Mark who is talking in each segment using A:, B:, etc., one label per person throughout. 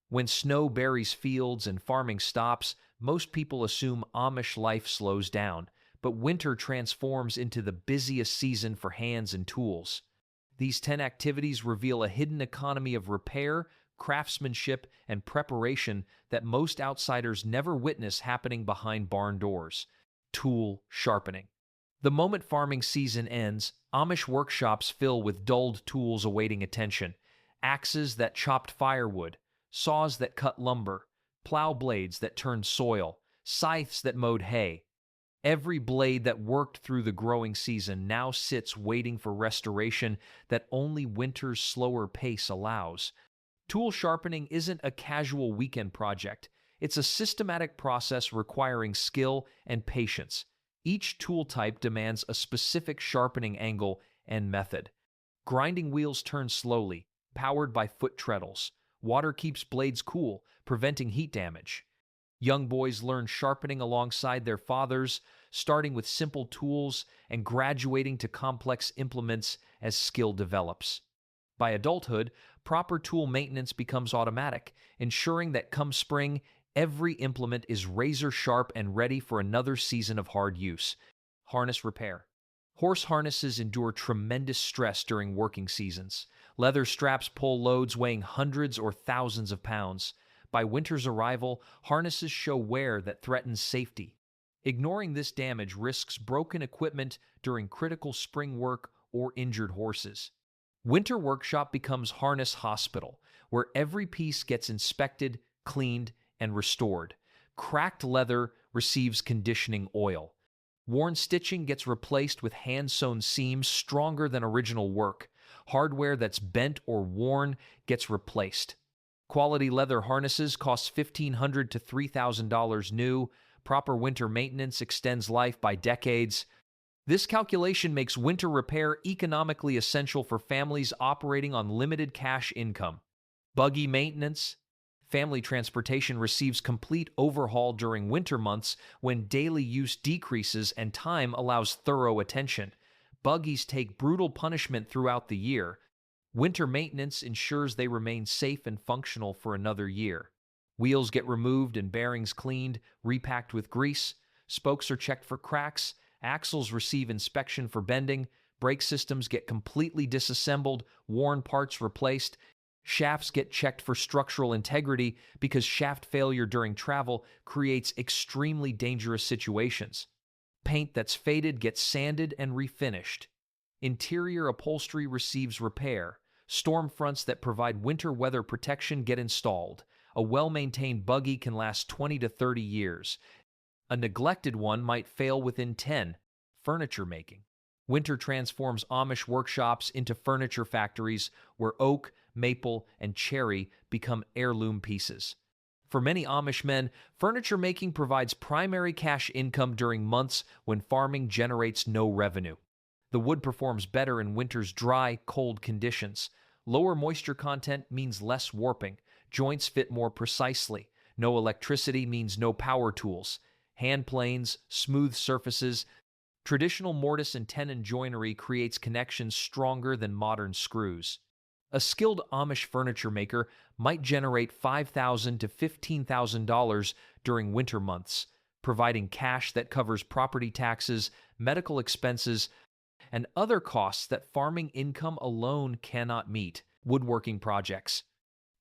A: When snow buries fields and farming stops, most people assume Amish life slows down, but winter transforms into the busiest season for hands and tools. These 10 activities reveal a hidden economy of repair, craftsmanship, and preparation that most outsiders never witness happening behind barn doors. Tool sharpening. The moment farming season ends, Amish workshops fill with dulled tools awaiting attention. Axes that chopped firewood, saws that cut lumber, plow blades that turned soil, scythes that mowed hay. Every blade that worked through the growing season now sits waiting for restoration that only winter's slower pace allows. Tool sharpening isn't a casual weekend project. It's a systematic process requiring skill and patience. Each tool type demands a specific sharpening angle and method. Grinding wheels turn slowly, powered by foot treadles. Water keeps blades cool, preventing heat damage. Young boys learn sharpening alongside their fathers, starting with simple tools and graduating to complex implements as skill develops. By adulthood, proper tool maintenance becomes automatic, ensuring that come spring, every implement is razor sharp and ready for another season of hard use. Harness repair. Horse harnesses endure tremendous stress during working seasons. Leather straps pull loads weighing hundreds or thousands of pounds. By winter's arrival, harnesses show wear that threatens safety. Ignoring this damage risks broken equipment during critical spring work or injured horses. Winter workshop becomes harness hospital, where every piece gets inspected, cleaned, and restored. Cracked leather receives conditioning oil. Worn stitching gets replaced with hand-sewn seams stronger than original work. Hardware that's bent or worn gets replaced. Quality leather harnesses cost $1,500 to $3,000 new. Proper winter maintenance extends life by decades. This calculation makes winter repair economically essential for families operating on limited cash income. Buggy maintenance. Family transportation receives complete overhaul during winter months when daily use decreases and time allows thorough attention. Buggies take brutal punishment throughout the year. Winter maintenance ensures they remain safe and functional for another year. Wheels get removed and bearings cleaned, repacked with grease. Spokes are checked for cracks. Axles receive inspection for bending. Brake systems get completely disassembled, worn parts replaced. Shafts get checked for structural integrity because shaft failure during travel creates extremely dangerous situations. Paint that's faded gets sanded and refinished. Interior upholstery receives repair. Storm fronts that provide winter weather protection get installed. A well-maintained buggy can last 20 to 30 years. A neglected one might fail within 10. Furniture making. Winter transforms Amish workshops into furniture factories where oak, maple, and cherry become heirloom pieces. For many Amish men, furniture making provides primary cash income during months when farming generates no revenue. The wood performs better in winter's dry, cold conditions. Lower moisture content means less warping. Joints fit more precisely. No electricity means no power tools. Hand planes, smooth surfaces. Traditional mortise and tenon joinery creates connections stronger than modern screws. A skilled Amish furniture maker might generate $5,000 to $15,000 during winter months, providing cash that covers property taxes, medical expenses, and other costs that farming income alone cannot meet. Woodworking projects.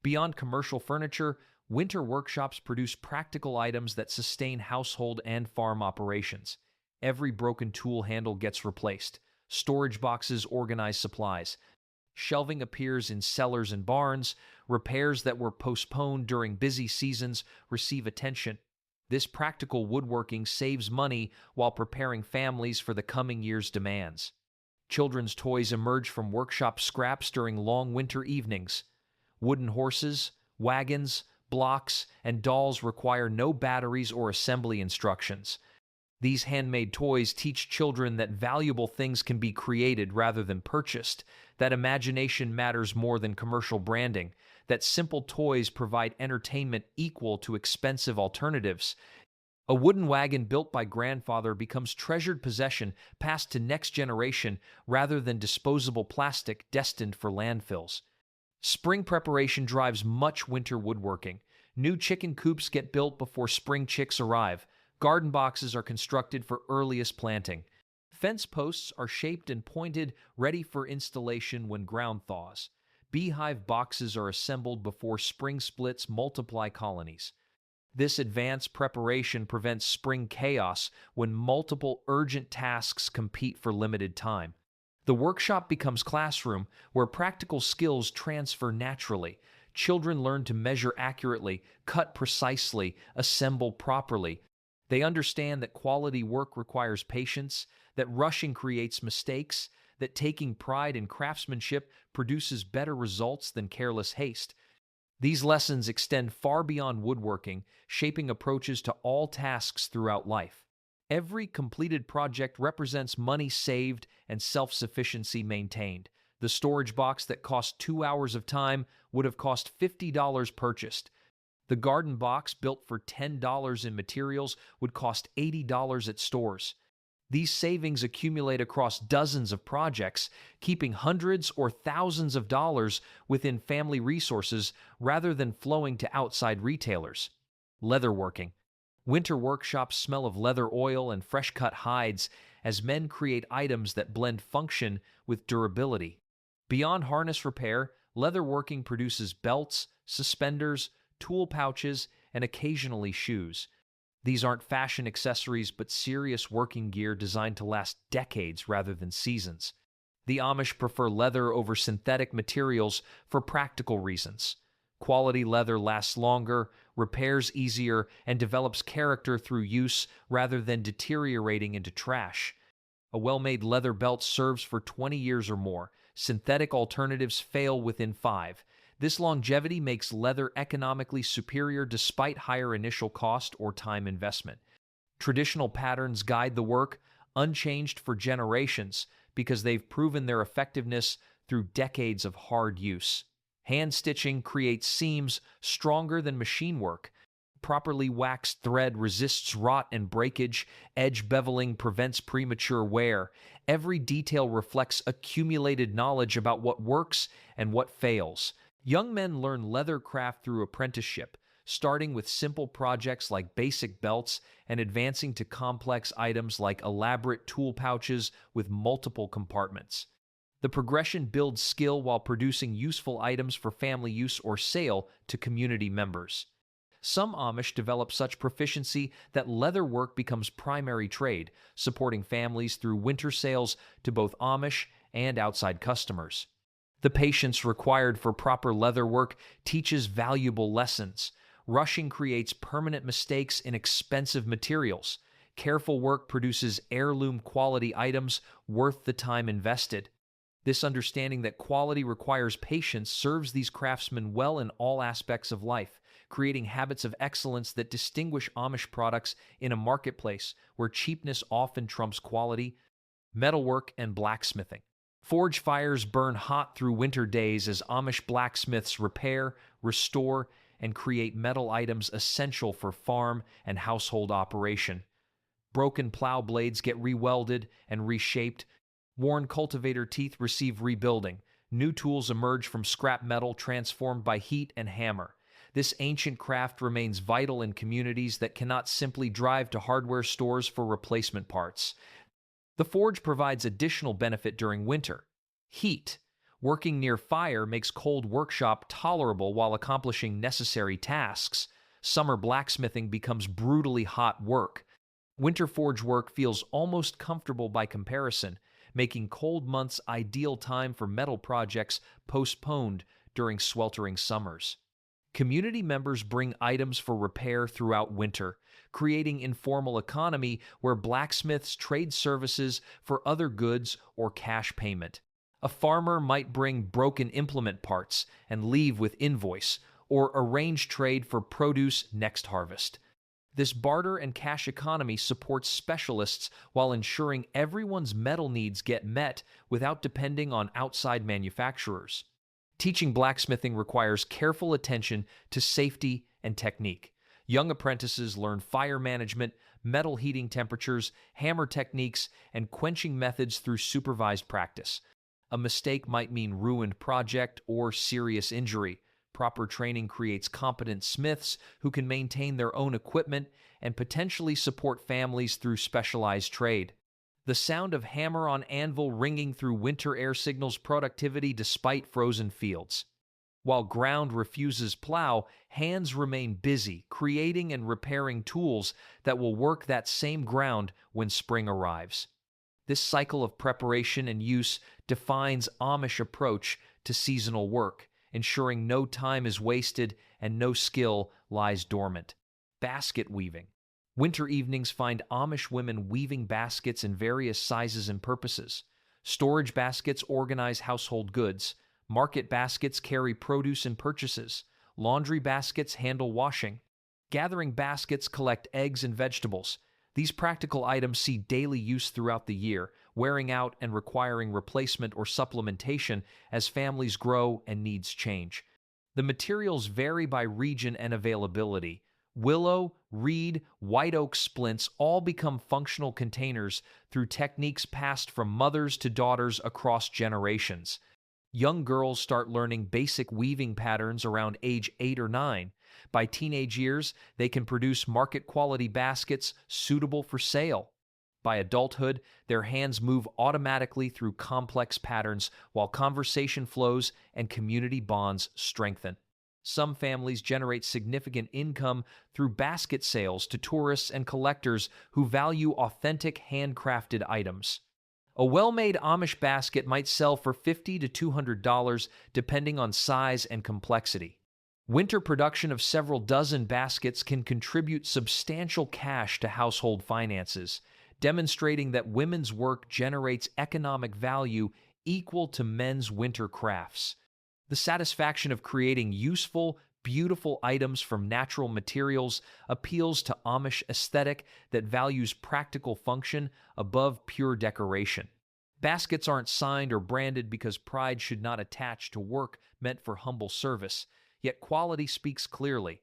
A: Beyond commercial furniture, winter workshops produce practical items that sustain household and farm operations. Every broken tool handle gets replaced. Storage boxes organize supplies. Shelving appears in cellars and barns. Repairs that were postponed during busy seasons receive attention. This practical woodworking saves money while preparing families for the coming year's demands. Children's toys emerge from workshop scraps during long winter evenings. Wooden horses, wagons, blocks, and dolls require no batteries or assembly instructions. These handmade toys teach children that valuable things can be created rather than purchased, that imagination matters more than commercial branding, that simple toys provide entertainment equal to expensive alternatives. A wooden wagon built by grandfather becomes treasured possession passed to next generation rather than disposable plastic destined for landfills. Spring preparation drives much winter woodworking. New chicken coops get built before spring chicks arrive. Garden boxes are constructed for earliest planting. Fence posts are shaped and pointed, ready for installation when ground thaws. Beehive boxes are assembled before spring splits multiply colonies. This advanced preparation prevents spring chaos when multiple urgent tasks compete for limited time. The workshop becomes classroom where practical skills transfer naturally. Children learn to measure accurately, cut precisely, assemble properly. They understand that quality work requires patience, that rushing creates mistakes, that taking pride in craftsmanship produces better results than careless haste. These lessons extend far beyond woodworking, shaping approaches to all tasks throughout life. Every completed project represents money saved and self-sufficiency maintained. The storage box that cost 2 hours of time would have cost $50 purchased. The garden box built for $10 in materials would cost $80 at stores. These savings accumulate across dozens of projects, keeping hundreds or thousands of dollars within family resources rather than flowing to outside retailers. Leatherworking. Winter workshops smell of leather oil and fresh-cut hides as men create items that blend function with durability. Beyond harness repair, leatherworking produces belts, suspenders, tool pouches, and occasionally shoes. These aren't fashion accessories, but serious working gear designed to last decades rather than seasons. The Amish prefer leather over synthetic materials for practical reasons. Quality leather lasts longer, repairs easier, and develops character through use rather than deteriorating into trash. A well-made leather belt serves for 20 years or more. Synthetic alternatives fail within 5. This longevity makes leather economically superior despite higher initial cost or time investment. Traditional patterns guide the work, unchanged for generations, because they've proven their effectiveness through decades of hard use. Hand stitching creates seams stronger than machine work. Properly waxed thread resists rot and breakage. Edge beveling prevents premature wear. Every detail reflects accumulated knowledge about what works and what fails. Young men learn leather craft through apprenticeship, starting with simple projects like basic belts and advancing to complex items like elaborate tool pouches with multiple compartments. The progression builds skill while producing useful items for family use or sale to community members. Some Amish develop such proficiency that leather work becomes primary trade, supporting families through winter sales to both Amish and outside customers. The patience required for proper leather work teaches valuable lessons. Rushing creates permanent mistakes in expensive materials. Careful work produces heirloom quality items worth the time invested. This understanding that quality requires patience serves these craftsmen well in all aspects of life, creating habits of excellence that distinguish Amish products in a marketplace where cheapness often trumps quality. Metalwork and blacksmithing. Forge fires burn hot through winter days as Amish blacksmiths repair, restore, and create metal items essential for farm and household operation. Broken plow blades get rewelded and reshaped. Worn cultivator teeth receive rebuilding. New tools emerge from scrap metal transformed by heat and hammer. This ancient craft remains vital in communities that cannot simply drive to hardware stores for replacement parts. The forge provides additional benefit during winter. Heat. Working near fire makes cold workshop tolerable while accomplishing necessary tasks. Summer blacksmithing becomes brutally hot work. Winter forge work feels almost comfortable by comparison, making cold months ideal time for metal projects postponed during sweltering summers. Community members bring items for repair throughout winter, creating informal economy where blacksmiths trade services for other goods or cash payment. A farmer might bring broken implement parts and leave with invoice, or arrange trade for produce next harvest. This barter and cash economy supports specialists while ensuring everyone's metal needs get met without depending on outside manufacturers. Teaching blacksmithing requires careful attention to safety and technique. Young apprentices learn fire management, metal heating temperatures, hammer techniques, and quenching methods through supervised practice. A mistake might mean ruined project or serious injury. Proper training creates competent smiths who can maintain their own equipment and potentially support families through specialized trade. The sound of hammer on anvil ringing through winter air signals productivity despite frozen fields. While ground refuses plow, hands remain busy, creating and repairing tools that will work that same ground when spring arrives. This cycle of preparation and use defines Amish approach to seasonal work, ensuring no time is wasted and no skill lies dormant. Basket weaving. Winter evenings find Amish women weaving baskets in various sizes and purposes. Storage baskets organize household goods. Market baskets carry produce and purchases. Laundry baskets handle washing. Gathering baskets collect eggs and vegetables. These practical items see daily use throughout the year, wearing out and requiring replacement or supplementation as families grow and needs change. The materials vary by region and availability. Willow, reed, white oak splints all become functional containers through techniques passed from mothers to daughters across generations. Young girls start learning basic weaving patterns around age 8 or 9. By teenage years, they can produce market-quality baskets suitable for sale. By adulthood, their hands move automatically through complex patterns while conversation flows and community bonds strengthen. Some families generate significant income through basket sales to tourists and collectors who value authentic handcrafted items. A well-made Amish basket might sell for $50 to $200 depending on size and complexity. Winter production of several dozen baskets can contribute substantial cash to household finances, demonstrating that women's work generates economic value equal to men's winter crafts. The satisfaction of creating useful, beautiful items from natural materials appeals to Amish aesthetic that values practical function above pure decoration. Baskets aren't signed or branded because pride should not attach to work meant for humble service, yet quality speaks clearly.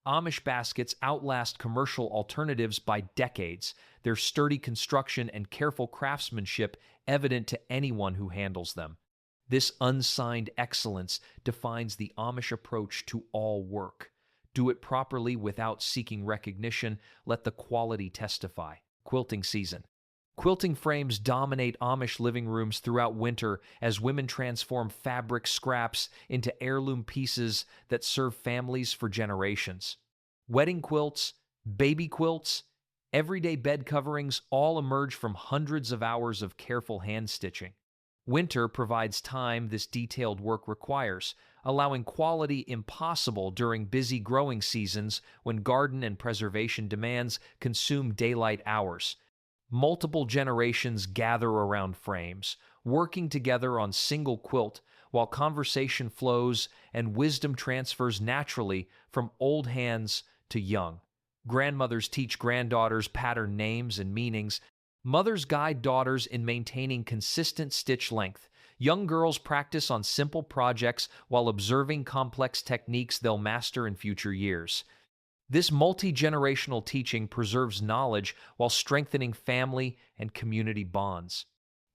A: Amish baskets outlast commercial alternatives by decades, their sturdy construction and careful craftsmanship evident to anyone who handles them. This unsigned excellence defines the Amish approach to all work. Do it properly without seeking recognition. Let the quality testify. Quilting season. Quilting frames dominate Amish living rooms throughout winter as women transform fabric scraps into heirloom pieces that serve families for generations. Wedding quilts, baby quilts, everyday bed coverings all emerge from hundreds of hours of careful hand stitching. Winter provides time this detailed work requires, allowing quality impossible during busy growing seasons when garden and preservation demands consume daylight hours. Multiple generations gather around frames, working together on single quilt, while conversation flows and wisdom transfers naturally from old hands to young. Grandmothers teach granddaughters pattern names and meanings. Mothers guide daughters in maintaining consistent stitch length. Young girls practice on simple projects while observing complex techniques they'll master in future years. This multi-generational teaching preserves knowledge while strengthening family and community bonds.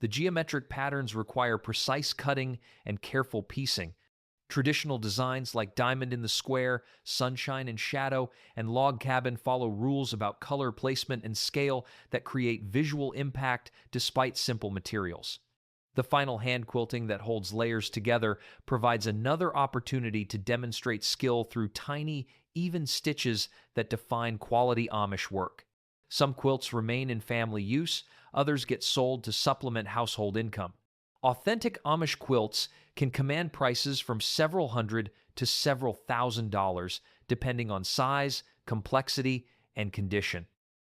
A: The geometric patterns require precise cutting and careful piecing. Traditional designs like diamond in the square, sunshine and shadow, and log cabin follow rules about color placement and scale that create visual impact despite simple materials. The final hand quilting that holds layers together provides another opportunity to demonstrate skill through tiny, even stitches that define quality Amish work. Some quilts remain in family use, others get sold to supplement household income. Authentic Amish quilts can command prices from several hundred to several $1,000s, depending on size, complexity, and condition.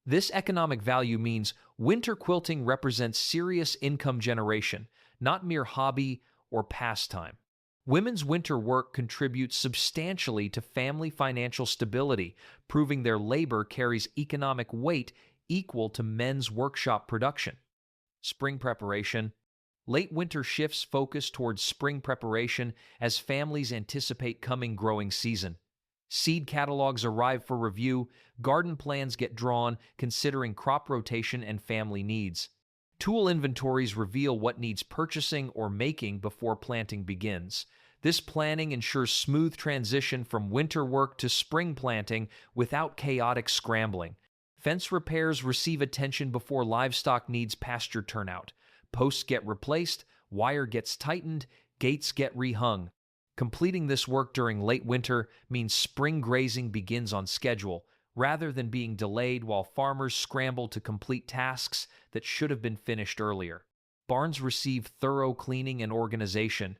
A: This economic value means winter quilting represents serious income generation, not mere hobby or pastime. Women's winter work contributes substantially to family financial stability, proving their labor carries economic weight equal to men's workshop production. Spring preparation. Late winter shifts focus towards spring preparation as families anticipate coming growing season. Seed catalogs arrive for review, garden plans get drawn considering crop rotation and family needs. Tool inventories reveal what needs purchasing or making before planting begins. This planning ensures smooth transition from winter work to spring planting without chaotic scrambling. Fence repairs receive attention before livestock needs pasture turnout. Posts get replaced, wire gets tightened, gates get rehung. Completing this work during late winter means spring grazing begins on schedule, rather than being delayed while farmers scramble to complete tasks that should have been finished earlier. Barns receive thorough cleaning and organization.